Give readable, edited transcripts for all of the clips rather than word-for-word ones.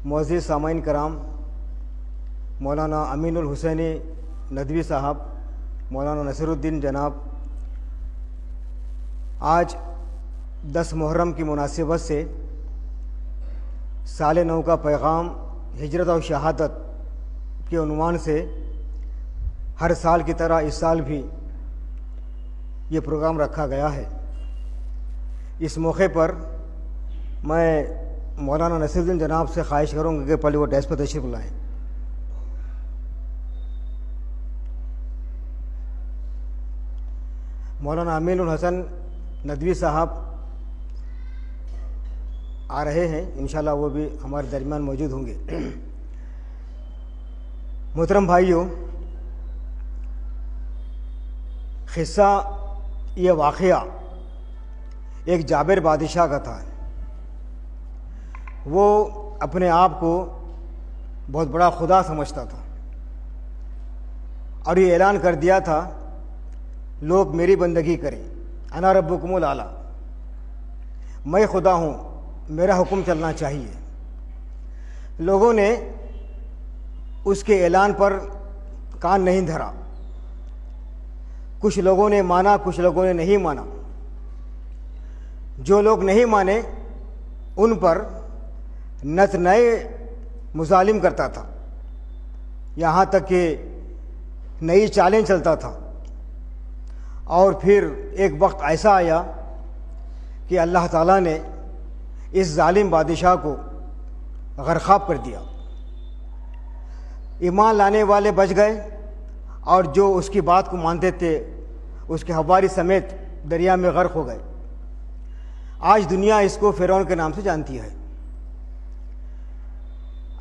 معزز سامعین کرام، مولانا امین الحسینی ندوی صاحب، مولانا نصیر الدین جناب، آج 10 محرم کی مناسبت سے سال نو کا پیغام ہجرت اور شہادت کے عنوان سے ہر سال کی طرح اس سال بھی یہ پروگرام رکھا گیا ہے۔ اس موقع پر میں مولانا نصیر الدین جناب سے خواہش کروں گا کہ پہلے وہ ڈیسک پر تشریف لائیں۔ مولانا امین الحسن ندوی صاحب آ رہے ہیں، انشاءاللہ وہ بھی ہمارے درمیان موجود ہوں گے۔ محترم بھائیوں، قصہ یہ واقعہ ایک جابر بادشاہ کا تھا۔ وہ اپنے آپ کو بہت بڑا خدا سمجھتا تھا اور یہ اعلان کر دیا تھا، لوگ میری بندگی کریں، انا ربکم الاعلی، میں خدا ہوں، میرا حکم چلنا چاہیے۔ لوگوں نے اس کے اعلان پر کان نہیں دھرا، کچھ لوگوں نے مانا، کچھ لوگوں نے نہیں مانا۔ جو لوگ نہیں مانے ان پر نت نئے مظالم کرتا تھا، یہاں تک کہ نئی چالیں چلتا تھا۔ اور پھر ایک وقت ایسا آیا کہ اللہ تعالیٰ نے اس ظالم بادشاہ کو غرقاب کر دیا۔ ایمان لانے والے بچ گئے اور جو اس کی بات کو مانتے تھے اس کے حواری سمیت دریا میں غرق ہو گئے۔ آج دنیا اس کو فرعون کے نام سے جانتی ہے۔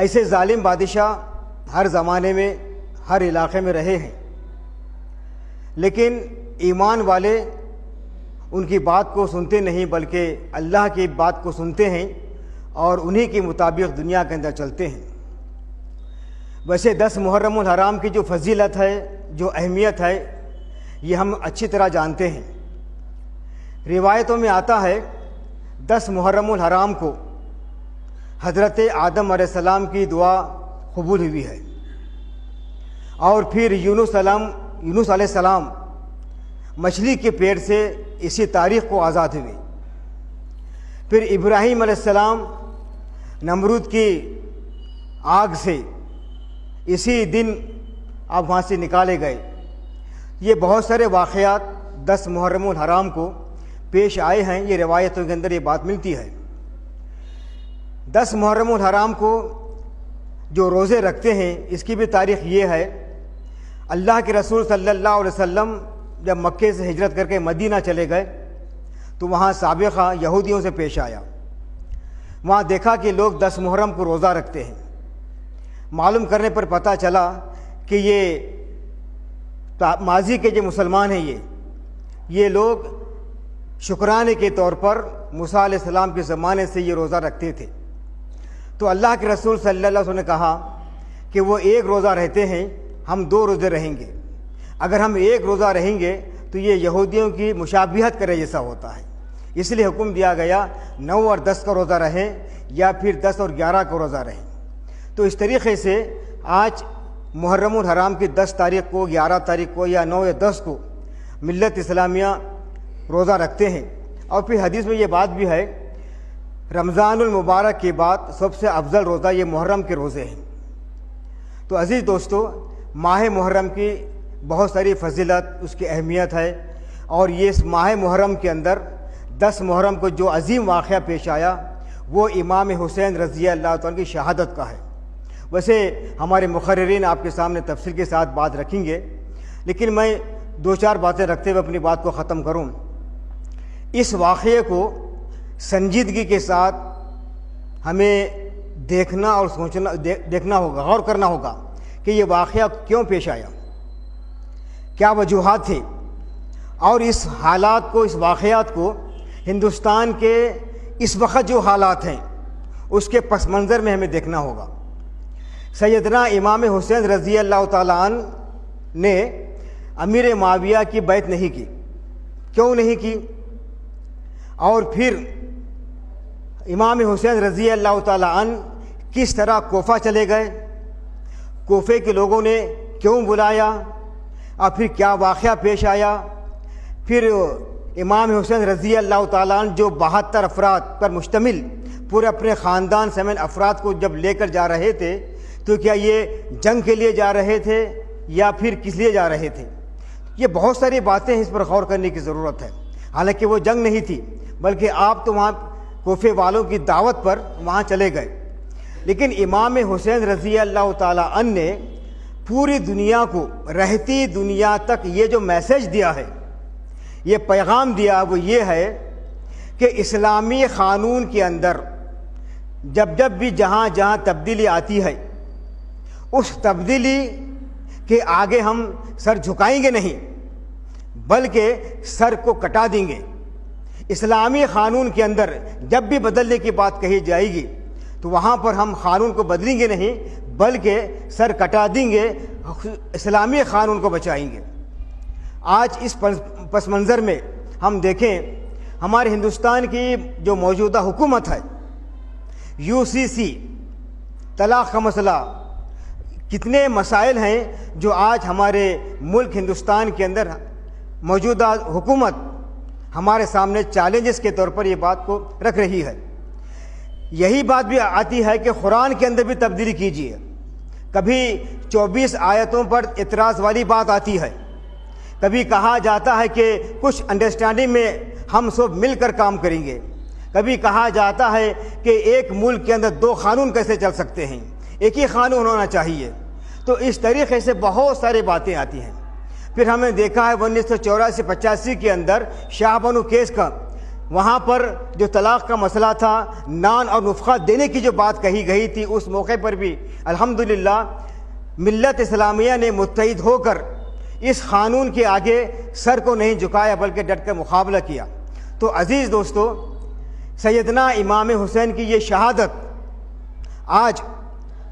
ایسے ظالم بادشاہ ہر زمانے میں ہر علاقے میں رہے ہیں، لیکن ایمان والے ان کی بات کو سنتے نہیں بلکہ اللہ کی بات کو سنتے ہیں اور انہی کے مطابق دنیا کے اندر چلتے ہیں۔ ویسے 10 محرم الحرام کی جو فضیلت ہے، جو اہمیت ہے، یہ ہم اچھی طرح جانتے ہیں۔ روایتوں میں آتا ہے 10 محرم الحرام کو حضرت آدم علیہ السلام کی دعا قبول ہوئی ہے، اور پھر یونس علیہ السلام مچھلی کے پیٹ سے اسی تاریخ کو آزاد ہوئے۔ پھر ابراہیم علیہ السلام نمرود کی آگ سے اسی دن آپ وہاں سے نکالے گئے۔ یہ بہت سارے واقعات 10 محرم الحرام کو پیش آئے ہیں، یہ روایتوں کے اندر یہ بات ملتی ہے۔ 10 محرم الحرام کو جو روزے رکھتے ہیں اس کی بھی تاریخ یہ ہے، اللہ کے رسول صلی اللہ علیہ وسلم جب مکے سے ہجرت کر کے مدینہ چلے گئے تو وہاں سابقہ یہودیوں سے پیش آیا۔ وہاں دیکھا کہ لوگ 10 محرم کو روزہ رکھتے ہیں۔ معلوم کرنے پر پتہ چلا کہ یہ ماضی کے جو مسلمان ہیں یہ لوگ شکرانے کے طور پر موسیٰ علیہ السلام کے زمانے سے یہ روزہ رکھتے تھے۔ تو اللہ کے رسول صلی اللہ علیہ وسلم نے کہا کہ وہ ایک روزہ رہتے ہیں، ہم 2 روزے رہیں گے۔ اگر ہم ایک روزہ رہیں گے تو یہ یہودیوں کی مشابہت کرے جیسا ہوتا ہے، اس لیے حکم دیا گیا 9 اور 10 کا روزہ رہیں یا پھر 10 اور 11 کا روزہ رہیں۔ تو اس طریقے سے آج محرم الحرام کی 10 تاریخ کو، 11 تاریخ کو یا 9 یا 10 کو ملت اسلامیہ روزہ رکھتے ہیں۔ اور پھر حدیث میں یہ بات بھی ہے، رمضان المبارک کے بعد سب سے افضل روزہ یہ محرم کے روزے ہیں۔ تو عزیز دوستو، ماہ محرم کی بہت ساری فضیلت، اس کی اہمیت ہے، اور یہ اس ماہ محرم کے اندر 10 محرم کو جو عظیم واقعہ پیش آیا وہ امام حسین رضی اللہ تعالیٰ کی شہادت کا ہے۔ ویسے ہمارے مقررین آپ کے سامنے تفصیل کے ساتھ بات رکھیں گے، لیکن میں 2-4 باتیں رکھتے ہوئے اپنی بات کو ختم کروں۔ اس واقعے کو سنجیدگی کے ساتھ ہمیں دیکھنا اور دیکھنا ہوگا، غور کرنا ہوگا کہ یہ واقعہ کیوں پیش آیا، کیا وجوہات تھے، اور اس حالات کو، اس واقعات کو ہندوستان کے اس وقت جو حالات ہیں اس کے پس منظر میں ہمیں دیکھنا ہوگا۔ سیدنا امام حسین رضی اللہ تعالیٰ عنہ نے امیر معاویہ کی بیعت نہیں کی۔ کیوں نہیں کی؟ اور پھر امام حسین رضی اللہ تعالیٰ عنہ کس طرح کوفہ چلے گئے، کوفے کے لوگوں نے کیوں بلایا، اور پھر کیا واقعہ پیش آیا۔ پھر امام حسین رضی اللہ تعالیٰ عنہ جو 72 افراد پر مشتمل پورے اپنے خاندان سمیت افراد کو جب لے کر جا رہے تھے، تو کیا یہ جنگ کے لیے جا رہے تھے یا پھر کس لیے جا رہے تھے؟ یہ بہت ساری باتیں ہیں، اس پر غور کرنے کی ضرورت ہے۔ حالانکہ وہ جنگ نہیں تھی، بلکہ آپ تو وہاں کوفے والوں کی دعوت پر وہاں چلے گئے، لیکن امام حسین رضی اللہ تعالیٰ عنہ نے پوری دنیا کو، رہتی دنیا تک یہ جو میسج دیا ہے، یہ پیغام دیا، وہ یہ ہے کہ اسلامی قانون کے اندر جب جب بھی جہاں جہاں تبدیلی آتی ہے، اس تبدیلی کے آگے ہم سر جھکائیں گے نہیں، بلکہ سر کو کٹا دیں گے۔ اسلامی قانون کے اندر جب بھی بدلنے کی بات کہی جائے گی تو وہاں پر ہم قانون کو بدلیں گے نہیں، بلکہ سر کٹا دیں گے، اسلامی قانون کو بچائیں گے۔ آج اس پس منظر میں ہم دیکھیں، ہمارے ہندوستان کی جو موجودہ حکومت ہے، UCC، طلاق کا مسئلہ، کتنے مسائل ہیں جو آج ہمارے ملک ہندوستان کے اندر موجودہ حکومت ہمارے سامنے چیلنجز کے طور پر یہ بات کو رکھ رہی ہے۔ یہی بات بھی آتی ہے کہ قرآن کے اندر بھی تبدیلی کیجیے۔ کبھی 24 آیتوں پر اعتراض والی بات آتی ہے، کبھی کہا جاتا ہے کہ کچھ انڈرسٹینڈنگ میں ہم سب مل کر کام کریں گے، کبھی کہا جاتا ہے کہ ایک ملک کے اندر 2 قانون کیسے چل سکتے ہیں، ایک ہی قانون ہونا چاہیے۔ تو اس طریقے سے بہت ساری باتیں آتی ہیں۔ پھر ہم نے دیکھا ہے 1984-85 کے اندر شاہ بنو کیس کا، وہاں پر جو طلاق کا مسئلہ تھا، نان اور نفقہ دینے کی جو بات کہی گئی تھی، اس موقع پر بھی الحمدللہ ملت اسلامیہ نے متحد ہو کر اس قانون کے آگے سر کو نہیں جھکایا، بلکہ ڈٹ کر مقابلہ کیا۔ تو عزیز دوستو، سیدنا امام حسین کی یہ شہادت آج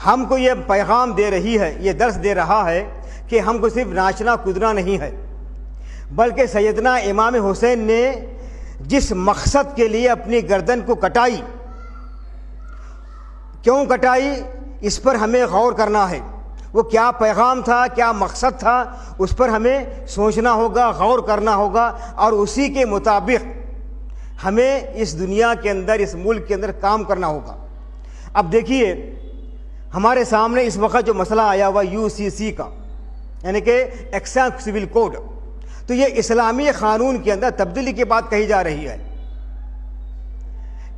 ہم کو یہ پیغام دے رہی ہے، یہ درس دے رہا ہے کہ ہم کو صرف ناچنا کودنا نہیں ہے، بلکہ سیدنا امام حسین نے جس مقصد کے لیے اپنی گردن کو کٹائی، کیوں کٹائی، اس پر ہمیں غور کرنا ہے۔ وہ کیا پیغام تھا، کیا مقصد تھا، اس پر ہمیں سوچنا ہوگا، غور کرنا ہوگا، اور اسی کے مطابق ہمیں اس دنیا کے اندر، اس ملک کے اندر کام کرنا ہوگا۔ اب دیکھیے، ہمارے سامنے اس وقت جو مسئلہ آیا ہوا UCC کا، یعنی کہ ایکسائز سول کوڈ، تو یہ اسلامی قانون کے اندر تبدیلی کی بات کہی جا رہی ہے۔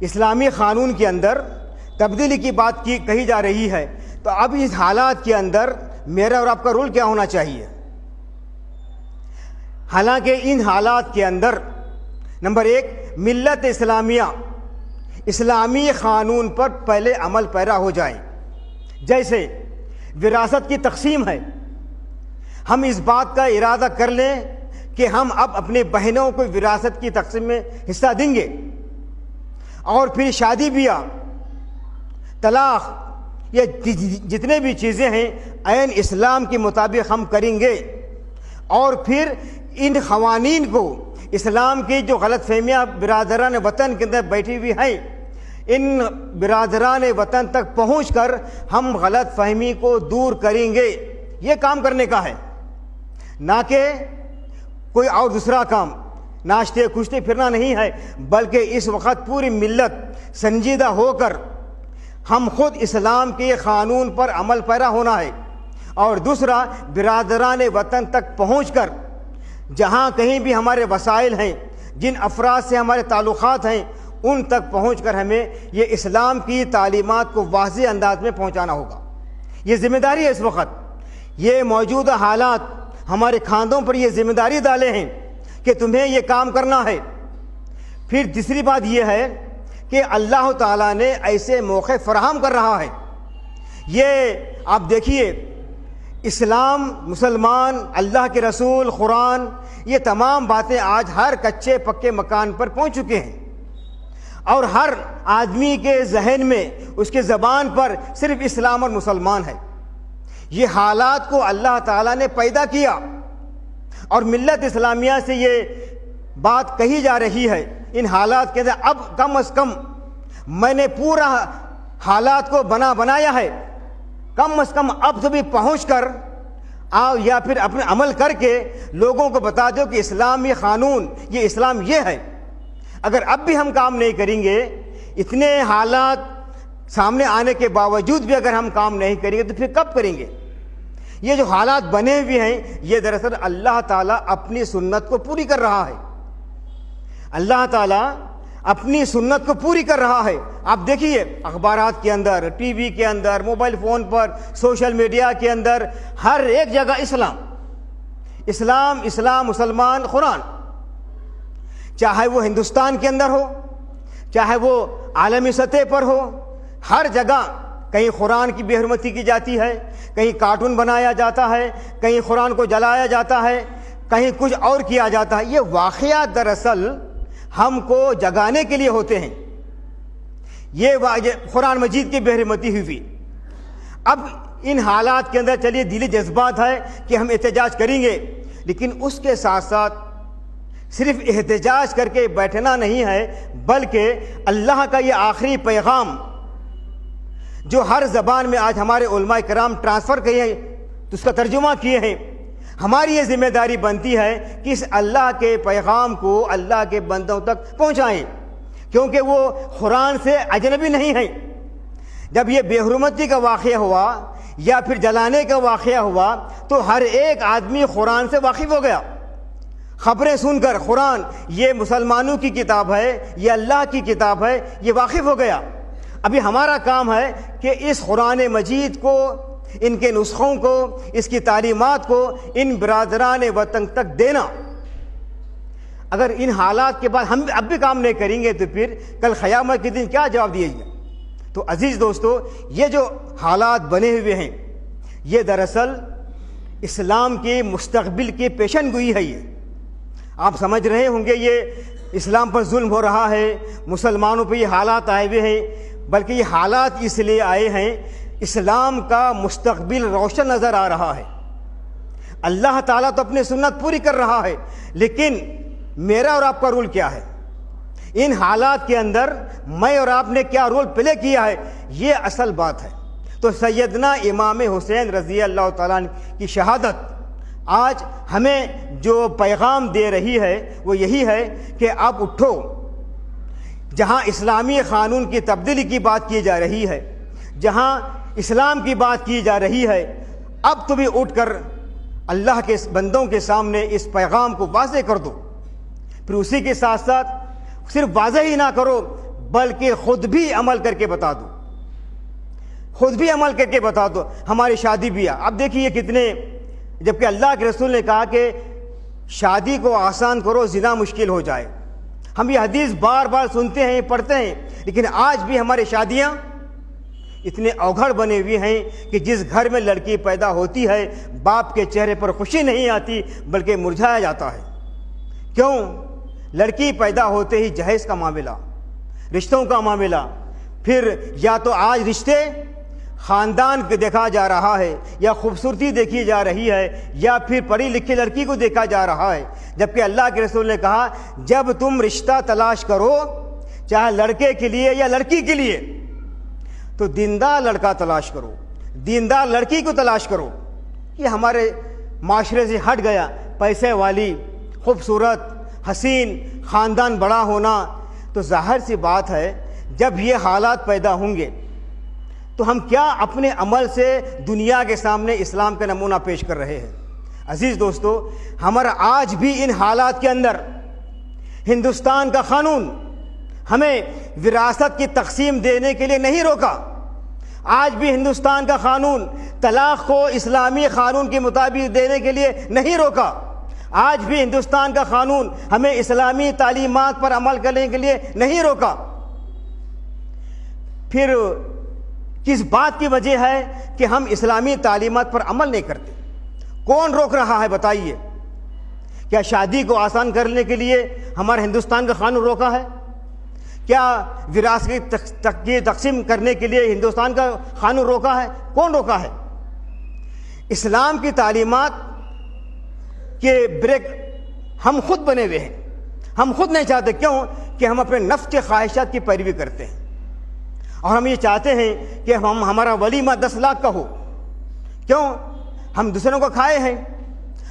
اسلامی قانون کے اندر تبدیلی کی بات کہی جا رہی ہے۔ تو اب اس حالات کے اندر میرا اور آپ کا رول کیا ہونا چاہیے؟ حالانکہ ان حالات کے اندر نمبر 1، ملت اسلامیہ اسلامی قانون پر پہلے عمل پیرا ہو جائے۔ جیسے وراثت کی تقسیم ہے، ہم اس بات کا ارادہ کر لیں کہ ہم اب اپنے بہنوں کو وراثت کی تقسیم میں حصہ دیں گے، اور پھر شادی بیاہ، طلاق، یہ جتنے بھی چیزیں ہیں عین اسلام کے مطابق ہم کریں گے۔ اور پھر ان قوانین کو، اسلام کی جو غلط فہمیاں برادران وطن کے اندر بیٹھی ہوئی ہیں، ان برادران وطن تک پہنچ کر ہم غلط فہمی کو دور کریں گے۔ یہ کام کرنے کا ہے، نہ کہ کوئی اور دوسرا کام، ناچتے کھچتے پھرنا نہیں ہے، بلکہ اس وقت پوری ملت سنجیدہ ہو کر ہم خود اسلام کے قانون پر عمل پیرا ہونا ہے، اور دوسرا برادران وطن تک پہنچ کر جہاں کہیں بھی ہمارے وسائل ہیں، جن افراد سے ہمارے تعلقات ہیں، ان تک پہنچ کر ہمیں یہ اسلام کی تعلیمات کو واضح انداز میں پہنچانا ہوگا۔ یہ ذمہ داری ہے۔ اس وقت یہ موجودہ حالات ہمارے کھاندوں پر یہ ذمہ داری ڈالے ہیں کہ تمہیں یہ کام کرنا ہے۔ پھر تیسری بات یہ ہے کہ اللہ تعالیٰ نے ایسے موقع فراہم کر رہا ہے۔ یہ آپ دیکھیے، اسلام، مسلمان، اللہ کے رسول، قرآن، یہ تمام باتیں آج ہر کچے پکے مکان پر پہنچ چکے ہیں، اور ہر آدمی کے ذہن میں، اس کے زبان پر صرف اسلام اور مسلمان ہے۔ یہ حالات کو اللہ تعالیٰ نے پیدا کیا، اور ملت اسلامیہ سے یہ بات کہی جا رہی ہے۔ ان حالات کے اندر اب کم از کم میں نے پورا حالات کو بنایا ہے، کم از کم اب تو بھی پہنچ کر آؤ یا پھر اپنے عمل کر کے لوگوں کو بتا دو کہ اسلامی قانون، یہ اسلام یہ ہے۔ اگر اب بھی ہم کام نہیں کریں گے، اتنے حالات سامنے آنے کے باوجود بھی اگر ہم کام نہیں کریں گے تو پھر کب کریں گے؟ یہ جو حالات بنے ہوئے ہیں یہ دراصل اللہ تعالیٰ اپنی سنت کو پوری کر رہا ہے۔ اللہ تعالیٰ اپنی سنت کو پوری کر رہا ہے۔ آپ دیکھیے اخبارات کے اندر، ٹی وی کے اندر، موبائل فون پر، سوشل میڈیا کے اندر، ہر ایک جگہ اسلام اسلام اسلام، مسلمان، قرآن، چاہے وہ ہندوستان کے اندر ہو، چاہے وہ عالمی سطح پر ہو، ہر جگہ کہیں قرآن کی بے حرمتی کی جاتی ہے، کہیں کارٹون بنایا جاتا ہے، کہیں قرآن کو جلایا جاتا ہے، کہیں کچھ اور کیا جاتا ہے۔ یہ واقعات دراصل ہم کو جگانے کے لیے ہوتے ہیں۔ یہ قرآن مجید کی بے حرمتی ہوئی۔ اب ان حالات کے اندر چلیے دلی جذبات ہے کہ ہم احتجاج کریں گے، لیکن اس کے ساتھ ساتھ صرف احتجاج کر کے بیٹھنا نہیں ہے، بلکہ اللہ کا یہ آخری پیغام جو ہر زبان میں آج ہمارے علماء کرام ٹرانسفر کیے ہیں، تو اس کا ترجمہ کیے ہیں، ہماری یہ ذمہ داری بنتی ہے کہ اس اللہ کے پیغام کو اللہ کے بندوں تک پہنچائیں، کیونکہ وہ قرآن سے اجنبی نہیں ہیں۔ جب یہ بے حرمتی کا واقعہ ہوا یا پھر جلانے کا واقعہ ہوا تو ہر ایک آدمی قرآن سے واقف ہو گیا، خبریں سن کر قرآن یہ مسلمانوں کی کتاب ہے، یہ اللہ کی کتاب ہے، یہ واقف ہو گیا۔ ابھی ہمارا کام ہے کہ اس قرآن مجید کو، ان کے نسخوں کو، اس کی تعلیمات کو ان برادران وطن تک دینا۔ اگر ان حالات کے بعد ہم اب بھی کام نہیں کریں گے تو پھر کل قیامت کے دن کیا جواب دیے گا؟ تو عزیز دوستو، یہ جو حالات بنے ہوئے ہیں یہ دراصل اسلام کے مستقبل کی پیشن گوئی ہے۔ یہ آپ سمجھ رہے ہوں گے یہ اسلام پر ظلم ہو رہا ہے، مسلمانوں پہ یہ حالات آئے ہوئے ہیں، بلکہ یہ حالات اس لیے آئے ہیں اسلام کا مستقبل روشن نظر آ رہا ہے۔ اللہ تعالیٰ تو اپنی سنت پوری کر رہا ہے، لیکن میرا اور آپ کا رول کیا ہے؟ ان حالات کے اندر میں اور آپ نے کیا رول پلے کیا ہے؟ یہ اصل بات ہے۔ تو سیدنا امام حسین رضی اللہ تعالیٰ عنہ کی شہادت آج ہمیں جو پیغام دے رہی ہے وہ یہی ہے کہ اب اٹھو، جہاں اسلامی قانون کی تبدیلی کی بات کی جا رہی ہے، جہاں اسلام کی بات کی جا رہی ہے، اب تو بھی اٹھ کر اللہ کے بندوں کے سامنے اس پیغام کو واضح کر دو۔ پھر اسی کے ساتھ ساتھ صرف واضح ہی نہ کرو بلکہ خود بھی عمل کر کے بتا دو، خود بھی عمل کر کے بتا دو۔ ہماری شادی بیاہ اب دیکھیے کتنے، جبکہ اللہ کے رسول نے کہا کہ شادی کو آسان کرو زنا مشکل ہو جائے۔ ہم یہ حدیث بار بار سنتے ہیں، پڑھتے ہیں، لیکن آج بھی ہماری شادیاں اتنے اوگھڑ بنے ہوئے ہیں کہ جس گھر میں لڑکی پیدا ہوتی ہے باپ کے چہرے پر خوشی نہیں آتی بلکہ مرجھایا جاتا ہے۔ کیوں؟ لڑکی پیدا ہوتے ہی جہیز کا معاملہ، رشتوں کا معاملہ، پھر یا تو آج رشتے خاندان کو دیکھا جا رہا ہے، یا خوبصورتی دیکھی جا رہی ہے، یا پھر پڑھی لکھی لڑکی کو دیکھا جا رہا ہے، جبکہ اللہ کے رسول نے کہا جب تم رشتہ تلاش کرو چاہے لڑکے کے لیے یا لڑکی کے لیے تو دیندار لڑکا تلاش کرو، دیندار لڑکی کو تلاش کرو۔ یہ ہمارے معاشرے سے ہٹ گیا، پیسے والی، خوبصورت، حسین، خاندان بڑا ہونا۔ تو ظاہر سی بات ہے جب یہ حالات پیدا ہوں گے تو ہم کیا اپنے عمل سے دنیا کے سامنے اسلام کا نمونہ پیش کر رہے ہیں؟ عزیز دوستو، ہمارا آج بھی ان حالات کے اندر ہندوستان کا قانون ہمیں وراثت کی تقسیم دینے کے لیے نہیں روکا۔ آج بھی ہندوستان کا قانون طلاق کو اسلامی قانون کے مطابق دینے کے لیے نہیں روکا۔ آج بھی ہندوستان کا قانون ہمیں اسلامی تعلیمات پر عمل کرنے کے لیے نہیں روکا۔ پھر کس بات کی وجہ ہے کہ ہم اسلامی تعلیمات پر عمل نہیں کرتے؟ کون روک رہا ہے بتائیے؟ کیا شادی کو آسان کرنے کے لیے ہمارے ہندوستان کا قانون روکا ہے؟ کیا وراثت کی تقسیم کرنے کے لیے ہندوستان کا قانون روکا ہے؟ کون روکا ہے؟ اسلام کی تعلیمات کے بریک ہم خود بنے ہوئے ہیں، ہم خود نہیں چاہتے۔ کیوں؟ کہ ہم اپنے نفس کے خواہشات کی پیروی کرتے ہیں، اور ہم یہ چاہتے ہیں کہ ہمارا ولیمہ 10 لاکھ کا ہو. کیوں؟ ہم دوسروں کو کھائے ہیں.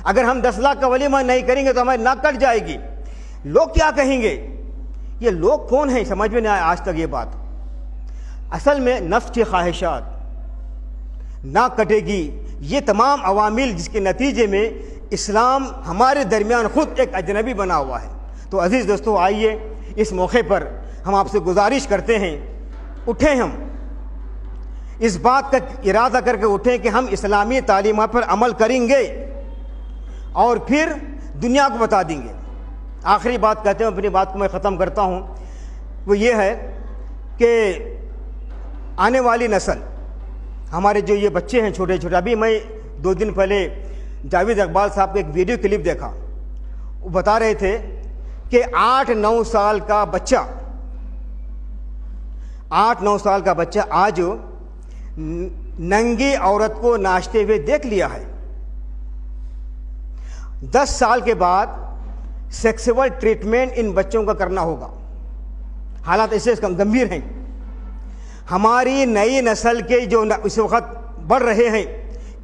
اگر ہم 10 لاکھ کا ولیمہ نہیں کریں گے تو ہماری ناک کٹ جائے گی. لوگ کیا کہیں گے؟ یہ لوگ کون ہیں؟ سمجھ میں نہیں آیا آج تک یہ بات. اصل میں نفس کی خواہشات، ناک کٹے گی، یہ تمام عوامل جس کے نتیجے میں اسلام ہمارے درمیان خود ایک اجنبی بنا ہوا ہے. تو عزیز دوستو، آئیے اس موقع پر ہم آپ سے گزارش کرتے ہیں، اٹھیں، ہم اس بات کا ارادہ کر کے اٹھیں کہ ہم اسلامی تعلیمات پر عمل کریں گے اور پھر دنیا کو بتا دیں گے. آخری بات کہتے ہیں، اپنی بات کو میں ختم کرتا ہوں، وہ یہ ہے کہ آنے والی نسل، ہمارے جو یہ بچے ہیں چھوٹے چھوٹے، ابھی میں 2 دن پہلے جاوید اقبال صاحب کا ایک ویڈیو کلپ دیکھا. وہ بتا رہے تھے کہ 8-9 سال کا بچہ 8-9 سال کا بچہ آج ننگی عورت کو ناچتے ہوئے دیکھ لیا ہے. 10 سال کے بعد سیکسول ٹریٹمنٹ ان بچوں کا کرنا ہوگا. حالات ایسے گمبھیر ہیں. ہماری نئی نسل کے جو اس وقت بڑھ رہے ہیں،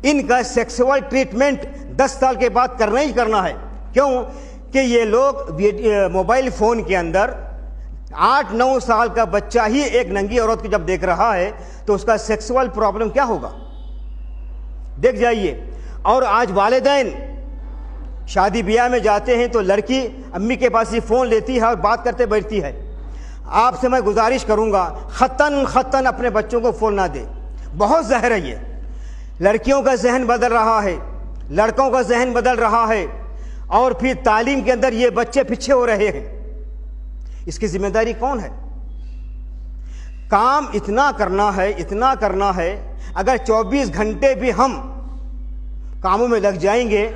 ان کا سیکسول ٹریٹمنٹ 10 سال کے بعد کرنا ہی کرنا ہے. کیوں کہ یہ لوگ موبائل فون کے اندر 8-9 سال کا بچہ ہی ایک ننگی عورت کو جب دیکھ رہا ہے تو اس کا سیکسول پرابلم کیا ہوگا؟ دیکھ جائیے. اور آج والدین شادی بیاہ میں جاتے ہیں تو لڑکی امی کے پاس ہی فون لیتی ہے اور بات کرتے بیٹھتی ہے. آپ سے میں گزارش کروں گا، خطاً اپنے بچوں کو فون نہ دے. بہت زہر ہے یہ. لڑکیوں کا ذہن بدل رہا ہے، لڑکوں کا ذہن بدل رہا ہے، اور پھر تعلیم کے اندر یہ بچے پیچھے ہو رہے ہیں. اس کی ذمہ داری کون ہے؟ کام اتنا کرنا ہے. اگر 24 گھنٹے بھی ہم کاموں میں لگ جائیں گے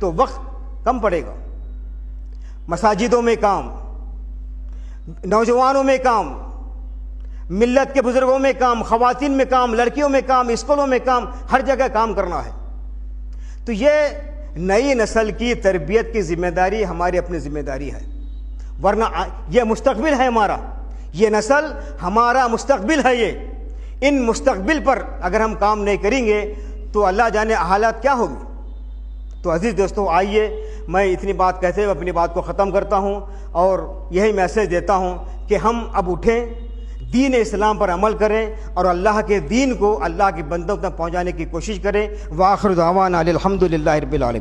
تو وقت کم پڑے گا. مساجدوں میں کام، نوجوانوں میں کام، ملت کے بزرگوں میں کام، خواتین میں کام، لڑکیوں میں کام، اسکولوں میں کام، ہر جگہ کام کرنا ہے. تو یہ نئی نسل کی تربیت کی ذمہ داری ہماری اپنی ذمہ داری ہے. ورنہ یہ مستقبل ہے ہمارا، یہ نسل ہمارا مستقبل ہے. ان مستقبل پر اگر ہم کام نہیں کریں گے تو اللہ جانے حالات کیا ہوگی. تو عزیز دوستو، آئیے میں اتنی بات کہتے ہوئے اپنی بات کو ختم کرتا ہوں اور یہی میسیج دیتا ہوں کہ ہم اب اٹھیں، دین اسلام پر عمل کریں اور اللہ کے دین کو اللہ کے بندوں تک پہنچانے کی کوشش کریں. وآخر دعوانا الحمدللہ رب العالمین.